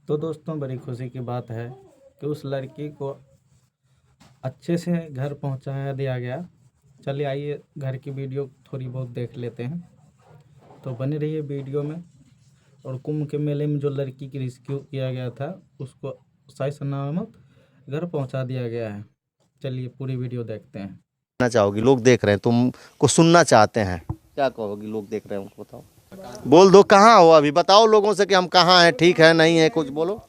तो दोस्तों बड़ी खुशी की बात है कि उस लड़की को अच्छे से घर पहुंचा दिया गया। चलिए आइए घर की वीडियो थोड़ी बहुत देख लेते हैं। तो बने रहिए वीडियो में। और कुंभ के मेले में जो लड़की की रेस्क्यू किया गया था उसको सही सलामत घर पहुंचा दिया गया है। चलिए पूरी वीडियो देखते हैं। कहना चाहोगी? लोग देख रहे हैं, तुमको सुनना चाहते हैं, क्या कहोगी? लोग देख रहे हैं, उनको बताओ। बोल दो, कहाँ हो अभी? बताओ लोगों से कि हम कहाँ हैं, ठीक है नहीं है, कुछ बोलो।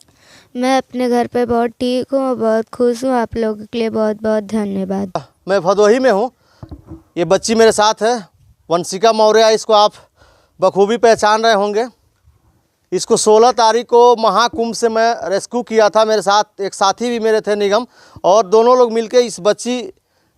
मैं अपने घर पे बहुत ठीक हूँ, बहुत खुश हूँ। आप लोगों के लिए बहुत बहुत धन्यवाद। मैं भदोही में हूँ। ये बच्ची मेरे साथ है, वंशिका मौर्य। इसको आप बखूबी पहचान रहे होंगे। इसको 16 तारीख को महाकुंभ से मैं रेस्क्यू किया था। मेरे साथ एक साथी भी मेरे थे, निगम, और दोनों लोग मिलकर इस बच्ची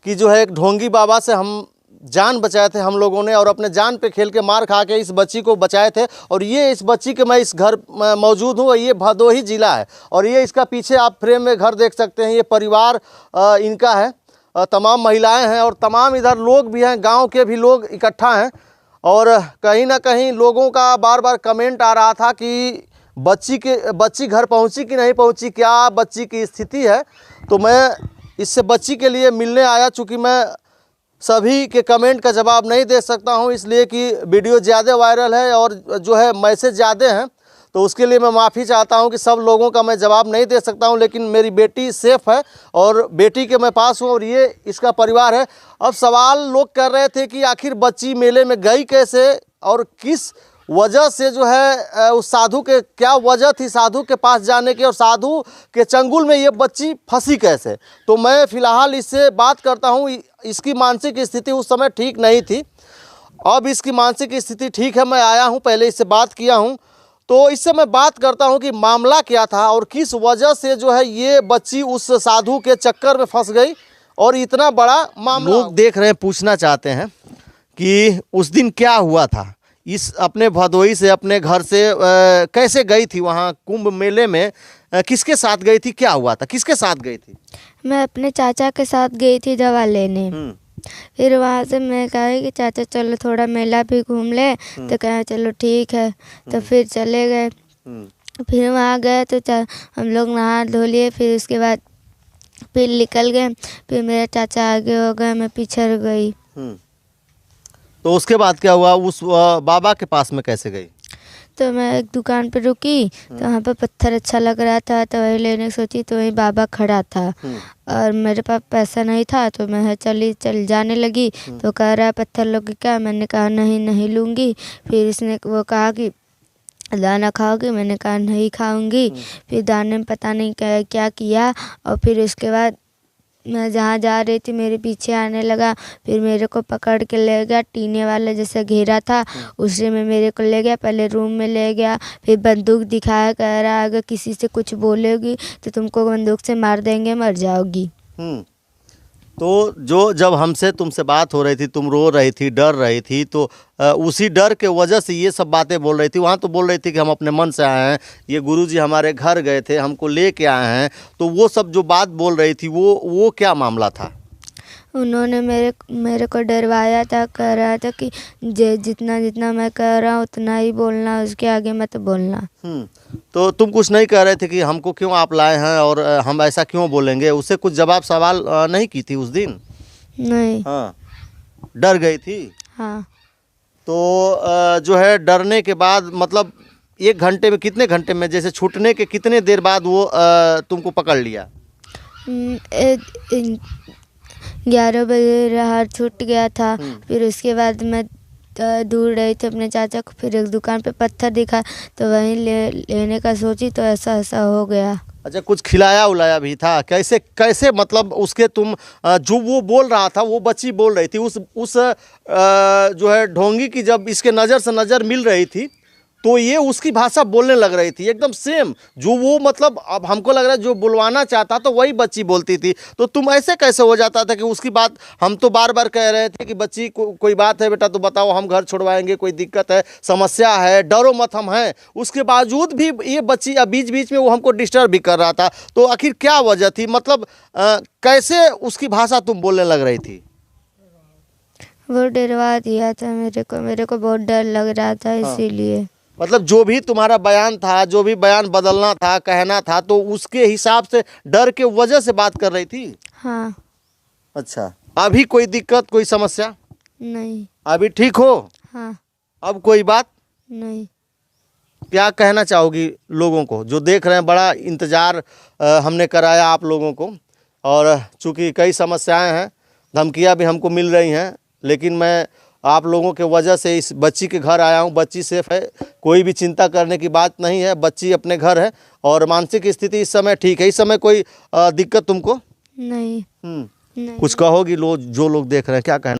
की जो है एक ढोंगी बाबा से हम जान बचाए थे हम लोगों ने, और अपने जान पे खेल के मार खा के इस बच्ची को बचाए थे। और ये इस बच्ची के मैं इस घर मौजूद हूँ। ये भदोही ज़िला है और ये इसका पीछे आप फ्रेम में घर देख सकते हैं। ये परिवार इनका है, तमाम महिलाएं हैं और तमाम इधर लोग भी हैं, गांव के भी लोग इकट्ठा हैं। और कहीं ना कहीं लोगों का बार बार कमेंट आ रहा था कि बच्ची घर पहुंची कि नहीं पहुंची, क्या बच्ची की स्थिति है। तो मैं इससे बच्ची के लिए मिलने आया। चूँकि मैं सभी के कमेंट का जवाब नहीं दे सकता हूं, इसलिए कि वीडियो ज़्यादा वायरल है और जो है मैसेज ज़्यादा हैं, तो उसके लिए मैं माफ़ी चाहता हूं कि सब लोगों का मैं जवाब नहीं दे सकता हूं। लेकिन मेरी बेटी सेफ़ है और बेटी के मैं पास हूं और ये इसका परिवार है। अब सवाल लोग कर रहे थे कि आखिर बच्ची मेले में गई कैसे और किस वजह से जो है उस साधु के क्या वजह थी साधु के पास जाने की, और साधु के चंगुल में ये बच्ची फंसी कैसे। तो मैं फ़िलहाल इससे बात करता हूँ। इसकी मानसिक स्थिति उस समय ठीक नहीं थी, अब इसकी मानसिक स्थिति ठीक है। मैं आया हूँ, पहले इससे बात किया हूँ, तो इससे मैं बात करता हूँ कि मामला क्या था और किस वजह से जो है ये बच्ची उस साधु के चक्कर में फंस गई और इतना बड़ा मामला। लोग देख रहे हैं, पूछना चाहते हैं कि उस दिन क्या हुआ था। इस अपने भदोही से अपने घर से कैसे गई थी वहाँ कुंभ मेले में, किसके साथ गई थी, क्या हुआ था, किसके साथ गई थी? मैं अपने चाचा के साथ गई थी दवा लेने। फिर वहाँ से मैं कहा कि चाचा चलो थोड़ा मेला भी घूम ले, तो कहा चलो ठीक है। तो फिर चले गए। फिर वहाँ गए तो हम लोग नहा धो लिए। फिर उसके बाद फिर निकल गए। फिर मेरा चाचा आगे हो गया, मैं पीछे रह गई। तो उसके बाद क्या हुआ? उस बाबा के पास में कैसे गई? तो मैं एक दुकान पर रुकी, तो वहाँ पर पत्थर अच्छा लग रहा था, तो वही लेने की सोची। तो वहीं बाबा खड़ा था और मेरे पास पैसा नहीं था, तो मैं चल जाने लगी। तो कह रहा है पत्थर लोगे क्या? मैंने कहा नहीं नहीं लूँगी। फिर इसने वो कहा कि दाना खाओगी? मैंने कहा नहीं खाऊंगी। फिर दाने में पता नहीं क्या किया। और फिर उसके बाद मैं जहाँ जा रही थी मेरे पीछे आने लगा। फिर मेरे को पकड़ के ले गया, टीने वाला जैसे घेरा था उसी में मेरे को ले गया। पहले रूम में ले गया, फिर बंदूक दिखाया, कह रहा अगर किसी से कुछ बोलोगी तो तुमको बंदूक से मार देंगे, मर जाओगी। तो जब हमसे तुमसे बात हो रही थी, तुम रो रही थी, डर रही थी, तो उसी डर के वजह से ये सब बातें बोल रही थी। वहाँ तो बोल रही थी कि हम अपने मन से आए हैं, ये गुरुजी हमारे घर गए थे, हमको लेके आए हैं। तो वो सब जो बात बोल रही थी वो क्या मामला था? उन्होंने मेरे को डरवाया था, कह रहा था कि जितना जितना मैं कह रहा हूँ उतना ही बोलना, उसके आगे मत बोलना। तो तुम कुछ नहीं कह रहे थे कि हमको क्यों आप लाए हैं और हम ऐसा क्यों बोलेंगे? उससे कुछ जवाब सवाल नहीं की थी उस दिन? नहीं। हाँ, डर गई थी। हाँ। तो जो है डरने के बाद मतलब 1 घंटे में, कितने घंटे में, जैसे छूटने के कितने देर बाद वो तुमको पकड़ लिया? 11 बजे राहर छूट गया था। फिर उसके बाद मैं दूर रही थी अपने चाचा को। फिर एक दुकान पे पत्थर दिखा तो वहीं लेने का सोची, तो ऐसा हो गया। अच्छा, कुछ खिलाया उलाया भी था? कैसे मतलब उसके तुम जो वो बोल रहा था, वो बच्ची बोल रही थी, उस जो है ढोंगी की जब इसके नज़र से नज़र मिल रही थी तो ये उसकी भाषा बोलने लग रही थी एकदम सेम जो वो, मतलब अब हमको लग रहा है जो बुलवाना चाहता तो वही बच्ची बोलती थी। तो तुम ऐसे कैसे हो जाता था कि उसकी बात हम तो बार बार कह रहे थे कि बच्ची कोई बात है बेटा तो बताओ, हम घर छोड़वाएंगे, कोई दिक्कत है, समस्या है, डरो मत, हम हैं। उसके बावजूद भी ये बच्ची बीच बीच में वो हमको डिस्टर्ब भी कर रहा था। तो आखिर क्या वजह थी? मतलब कैसे उसकी भाषा तुम बोलने लग रही थी? वो डरवा दिया था मेरे को बहुत डर लग रहा था, इसीलिए। मतलब जो भी तुम्हारा बयान था, जो भी बयान बदलना था, कहना था, तो उसके हिसाब से डर के वजह से बात कर रही थी। हाँ। अच्छा, अभी कोई दिक्कत, कोई समस्या? नहीं। अभी ठीक हो? हाँ। अब कोई बात? नहीं। क्या कहना चाहोगी लोगों को जो देख रहे हैं? बड़ा इंतज़ार हमने कराया आप लोगों को, और चूँकि कई समस्याएं हैं, धमकियां भी हमको मिल रही हैं, लेकिन मैं आप लोगों के वजह से इस बच्ची के घर आया हूं। बच्ची सेफ है, कोई भी चिंता करने की बात नहीं है, बच्ची अपने घर है और मानसिक स्थिति इस समय ठीक है। इस समय कोई दिक्कत तुमको? नहीं। नहीं। कुछ कहोगी जो लोग देख रहे हैं, क्या कहना?